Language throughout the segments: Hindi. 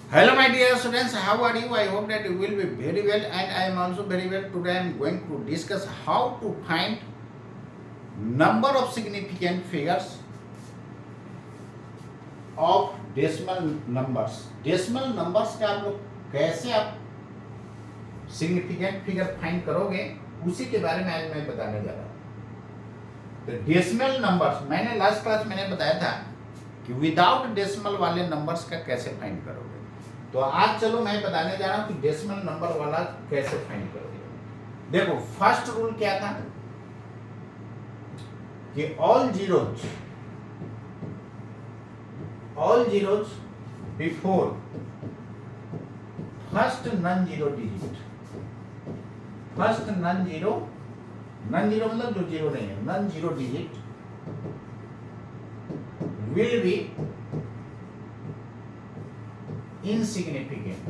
Hello, my dear students. How are you? I hope that you will be very well, and I am also very well. Today, I am going to discuss how to find number of significant figures of decimal numbers. Decimal numbers का आप लोग कैसे आप significant figure find करोगे, उसी के बारे में आज मैं बताने जा रहा हूँ। तो डेसिमल नंबर्स मैंने लास्ट क्लास मैंने बताया था कि विदाउट डेसिमल वाले नंबर्स का कैसे फाइंड करोगे। तो आज चलो मैं बताने जा रहा हूं कि डेसिमल नंबर वाला कैसे फाइंड करोगे। देखो फर्स्ट रूल क्या था कि all zeros before first non zero digit, first non zero मतलब जो जीरो नहीं है, non zero digit will be insignificant.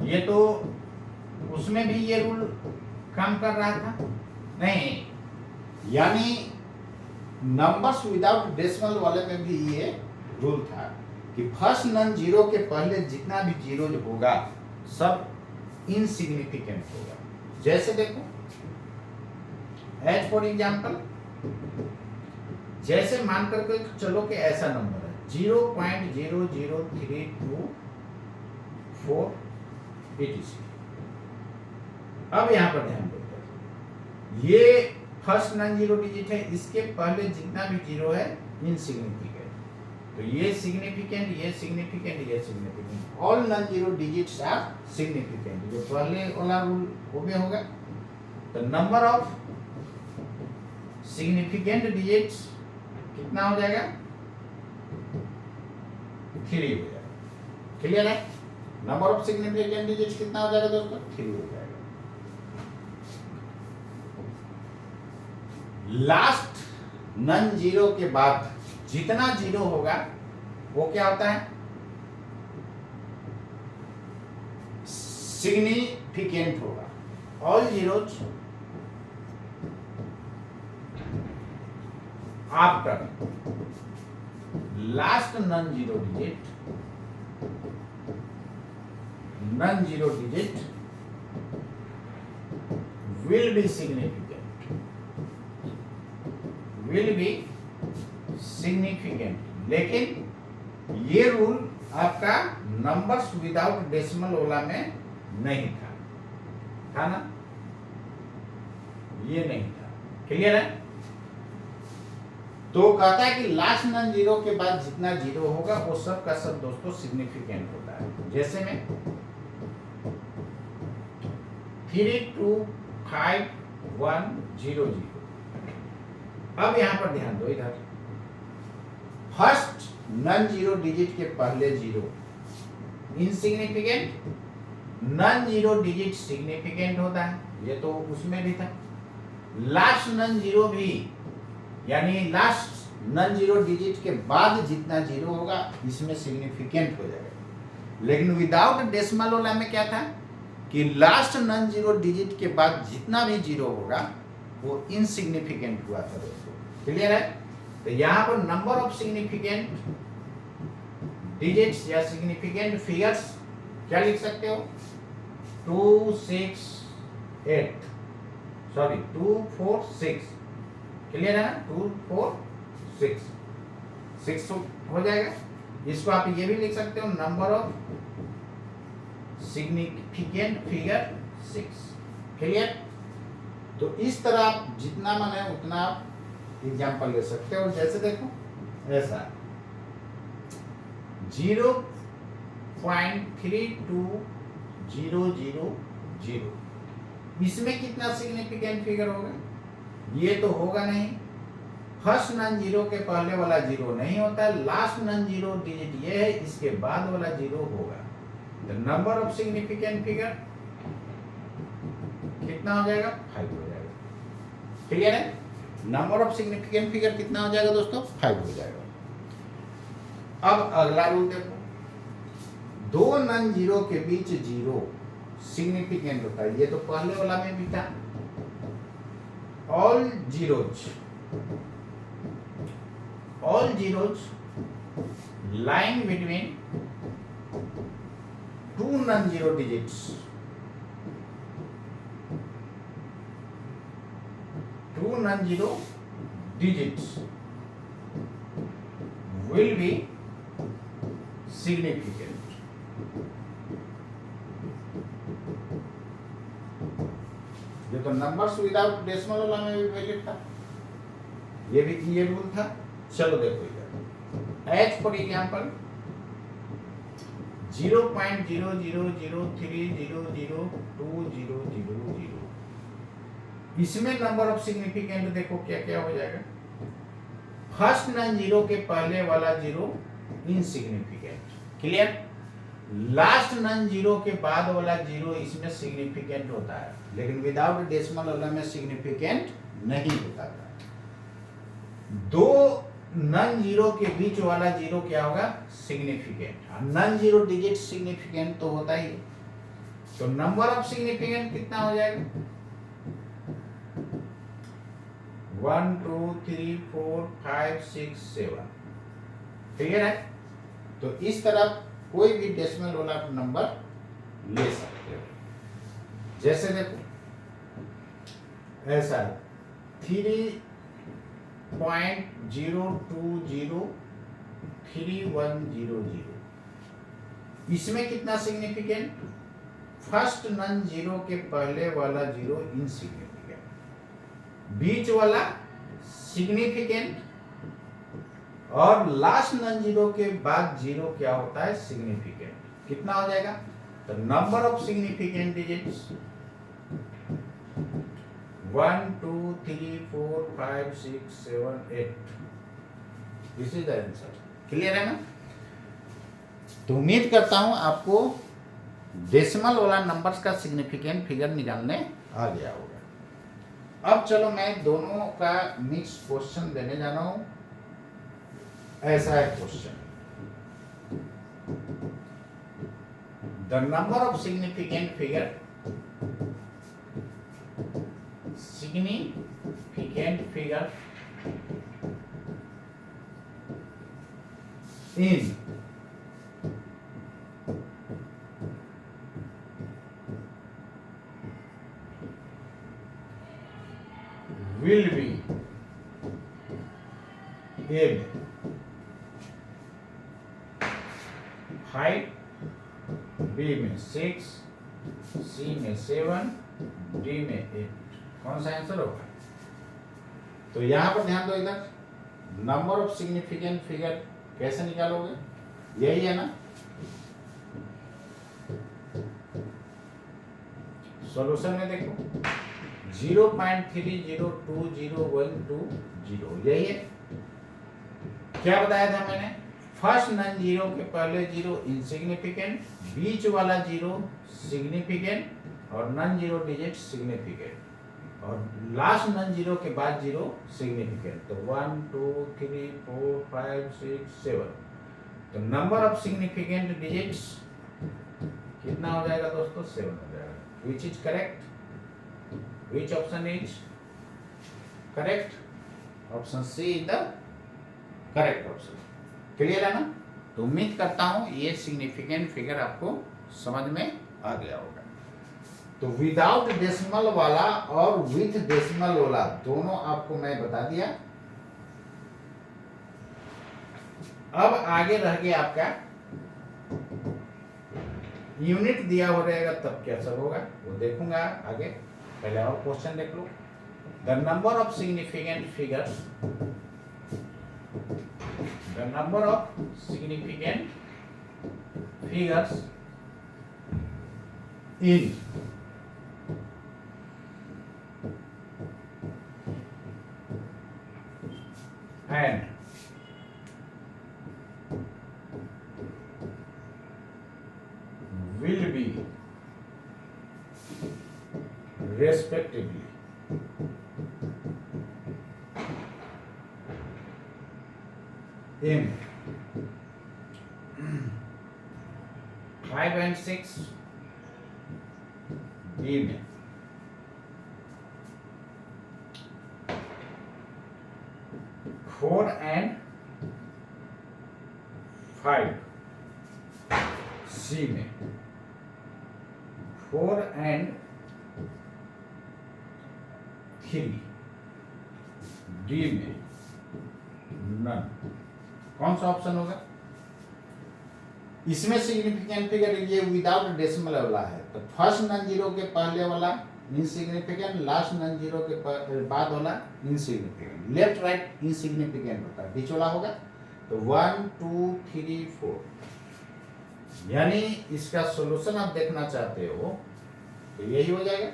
ये तो उसमें भी ये रूल काम कर रहा था नहीं, यानी नंबर्स विदाउट डेसिमल वाले में भी ये रूल था कि फर्स्ट नॉन जीरो के पहले जितना भी जीरो होगा सब इनसिग्निफिकेंट होगा। जैसे देखो एज फॉर एग्जाम्पल, जैसे मान करके चलो कि ऐसा नंबर है 0.00324 etc। अब यहां पर ध्यान देते हैं, ये फर्स्ट नॉन जीरो डिजिट है, इसके पहले जितना भी जीरो है इनसिग्निफिकेंट। तो ये सिग्निफिकेंट, ये सिग्निफिकेंट, ये significant, all non zero digits are significant. जो पहले वाला रूल वो भी होगा। तो नंबर ऑफ सिग्निफिकेंट डिजिट्स कितना हो जाएगा? 3 हो जाएगा। क्लियर है? नंबर ऑफ सिग्निफिकेंट डिजिट्स कितना हो जाएगा दोस्तों? 3 हो जाएगा। लास्ट नॉन जीरो के बाद जितना जीरो होगा वो क्या होता है? सिग्निफिकेंट होगा। All zeros after last non zero digit will be significant। लेकिन ये रूल आपका नंबर्स विदाउट डेसिमल वाला में नहीं था ना? ये नहीं था। क्लियर है? तो कहता है कि लास्ट नॉन जीरो के बाद जितना जीरो होगा वो सब का सब दोस्तों सिग्निफिकेंट होता है। जैसे में 32510 अब यहां पर ध्यान दो, इधर फर्स्ट नॉन जीरो डिजिट के पहले zero insignificant, non zero digit significant होता है, ये तो उसमें भी था। लास्ट नॉन जीरो भी, यानी लास्ट नॉन जीरो डिजिट के बाद जितना जीरो होगा इसमें सिग्निफिकेंट हो जाएगा। लेकिन विदाउट डेसिमल वाला में क्या था कि लास्ट नॉन जीरो डिजिट के बाद जितना भी जीरो होगा वो इनसिग्निफिकेंट हुआ था दोस्तों। क्लियर है? तो यहां पर नंबर ऑफ सिग्निफिकेंट डिजिट्स या सिग्निफिकेंट फिगर्स क्या लिख सकते हो? 246। क्लियर है ना? 246 6 हो जाएगा। इसको आप ये भी लिख सकते हो, number of significant figure 6। Clear? तो इस तरह आप जितना मन है उतना आप एग्जाम्पल ले सकते हो। जैसे देखो ऐसा 0.32000, इसमें कितना सिग्निफिकेंट फिगर होगा? ये तो होगा नहीं। फर्स्ट नॉन जीरो के पहले वाला जीरो नहीं होता, लास्ट नॉन जीरो डिजिट ये है, इसके बाद वाला जीरो होगा। The number of significant figure कितना हो जाएगा? 5 हो जाएगा। क्लियर है? नंबर ऑफ सिग्निफिकेंट फिगर कितना हो जाएगा दोस्तों? 5 हो जाएगा। अब अगला रूल देखो, दो नॉन जीरो के बीच जीरो सिग्निफिकेंट होता है, ये तो पहले वाला में भी था। All zeros lying between two non zero digits, two non zero digits will be significant. ये तो नंबर्स विदाउट डेसिमल वाला में भी वैलिड था, ये भी ये रूल था। चलो देखो इधर, एच फॉर एग्जाम्पल 0.0003002000, इसमें नंबर ऑफ सिग्निफिकेंट देखो क्या क्या हो जाएगा। फर्स्ट नॉन जीरो के पहले वाला zero insignificant, clear. Last non zero के बाद वाला जीरो इसमें सिग्निफिकेंट होता है, लेकिन विदाउट डेसिमल वाला में सिग्निफिकेंट नहीं होता था। दो नॉन जीरो के बीच वाला जीरो क्या होगा, significant. Non zero digit significant तो होता ही है, तो नंबर ऑफ सिग्निफिकेंट कितना हो जाएगा, 1 2 3 4 5 6 7, क्लियर है। तो इस तरह कोई भी डेसिमल वाला नंबर ले सकते हो। जैसे देखो ऐसा 3.0203100, इसमें कितना सिग्निफिकेंट, फर्स्ट नॉन जीरो के पहले वाला जीरो इनसिग्निफिकेंट, बीच वाला सिग्निफिकेंट, और लास्ट नॉन जीरो के बाद जीरो क्या होता है, सिग्निफिकेंट। कितना हो जाएगा, तो number of significant digits 1 2 3 4 5 6 7 8, this is the answer. Clear है ना। तो उम्मीद करता हूं आपको डेसिमल वाला नंबर्स का सिग्निफिकेंट फिगर निकालने आ गया होगा। अब चलो मैं दोनों का मिक्स क्वेश्चन देने जा रहा हूं। ऐसा है question, the number of significant figure in will be A में 5, B में 6, C में 7, D में 8, कौन सा आंसर होगा। तो यहां पर ध्यान दो, इधर नंबर ऑफ सिग्निफिकेंट फिगर कैसे निकालोगे, यही है ना। सॉल्यूशन में देखो 0.302010, यही है। क्या बताया था मैंने, फर्स्ट नॉन जीरो के पहले जीरो इनसिग्निफिकेंट, बीच वाला जीरो सिग्निफिकेंट, और नॉन जीरो डिजिट सिग्निफिकेंट, और लास्ट नॉन जीरो के बाद जीरो सिग्निफिकेंट। तो 1 2 3 4 5 6 7, तो नंबर ऑफ सिग्निफिकेंट डिजिट्स कितना हो जाएगा दोस्तों, 7 हो जाएगा। Which is correct, which option is correct, option C is the correct option. Clear है ना। तो उम्मीद करता हूं ये सिग्निफिकेंट फिगर आपको समझ में आ गया होगा। तो विदाउट डेसिमल वाला और विथ डेसिमल वाला दोनों आपको मैं बता दिया। अब आगे रह गया आपका यूनिट दिया हो रहेगा, तब क्या सब होगा वो देखूंगा आगे। पहले और क्वेश्चन देख लो, the number of significant figures, the number of significant figures in and will be respectively in 5 and 6, B में 4 and 5, C में 4 and 3 डी में नन, कौन सा ऑप्शन होगा? इसमें सिग्निफिकेंट फिगर ये विदाउट डेसिमल वाला है, तो फर्स्ट नन जीरो के पहले वाला इनसिग्निफिकेंट, लास्ट नन जीरो के बाद वाला इनसिग्निफिकेंट, लेफ्ट राइट इनसिग्निफिकेंट होता है, बीच वाला होगा। तो 1 2 3 4, यानी इसका सॉल्यूशन आप देखना चाहते हो तो यही हो जाएगा।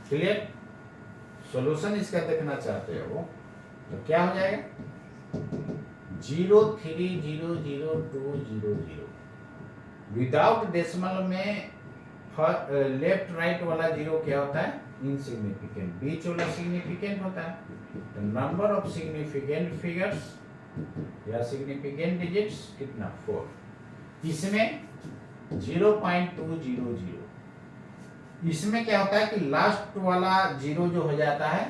क्लियर? सॉल्यूशन इसका देखना चाहते हो तो क्या हो जाएगा? 0 3 0 0 2 0 0। विदाउट डेसिमल में लेफ्ट राइट वाला जीरो क्या होता है? इनसिग्निफिकेंट। बीच वाला सिग्निफिकेंट होता है। नंबर ऑफ सिग्निफिकेंट फिगर्स या सिग्निफिकेंट डिजिट्स कितना? 4। इसमें 0.200। इसमें क्या होता है कि लास्ट वाला जीरो जो हो जाता है,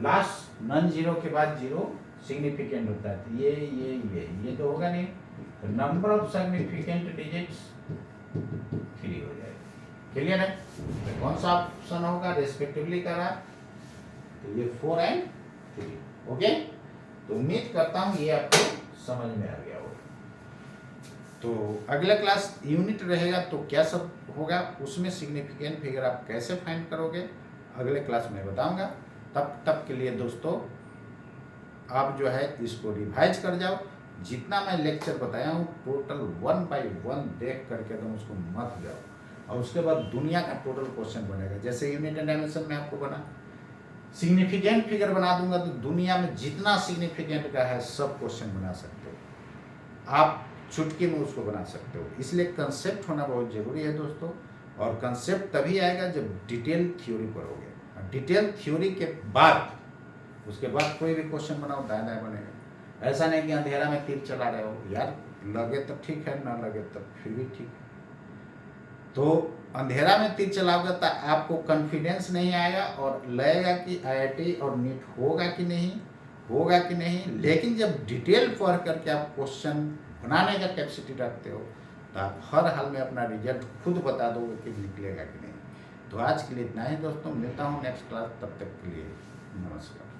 लास्ट नन जीरो के बाद जीरो सिग्निफिकेंट होता है, तो ये तो होगा नहीं। तो नंबर ऑफ सिग्निफिकेंट डिजिट्स 3 हो जाएगा। क्लियर है? तो कौन सा ऑप्शन होगा रेस्पेक्टिवली का रहा? तो ये 4 and 3। ओके, तो उम्मीद करता हूं ये आपको समझ में आ गया होगा। तो अगला क्लास यूनिट रहेगा, तो क्या सब होगा उसमें सिग्निफिकेंट फिगर आप कैसे फाइंड करोगे अगले क्लास में बताऊंगा। तब के लिए दोस्तों आप जो है इसको रिवाइज कर जाओ। जितना मैं लेक्चर बताया हूँ टोटल 1 by 1 देख करके तुम उसको मत जाओ, और उसके बाद दुनिया का टोटल क्वेश्चन बनेगा। जैसे यूनिट एंड डायमेंशन में आपको बना, सिग्निफिकेंट फिगर बना दूंगा तो दुनिया में जितना सिग्निफिकेंट का है सब क्वेश्चन बना सकते हो आप, चुटकी में उसको बना सकते हो। इसलिए कंसेप्ट होना बहुत जरूरी है दोस्तों, और कंसेप्ट तभी आएगा जब डिटेल थ्योरी पढ़ोगे। डिटेल थ्योरी के बाद उसके बाद कोई भी क्वेश्चन बनाओ दाएं दाएं बनेगा। ऐसा नहीं कि अंधेरा में तीर चला रहे हो, यार लगे तो ठीक है, ना लगे तो फिर भी ठीक है। तो अंधेरा में तीर चलाओगे तो आपको कॉन्फिडेंस नहीं आएगा और लगेगा कि आईआईटी और नीट होगा कि नहीं। लेकिन जब डिटेल पढ़ करके आप क्वेश्चन बनाने का कैपेसिटी रखते हो तो आप हर हाल में अपना रिजल्ट खुद बता दोगे कि निकलेगा कि नहीं। तो आज के लिए इतना ही दोस्तों, मिलता हूँ नेक्स्ट क्लास, तब तक के लिए नमस्कार।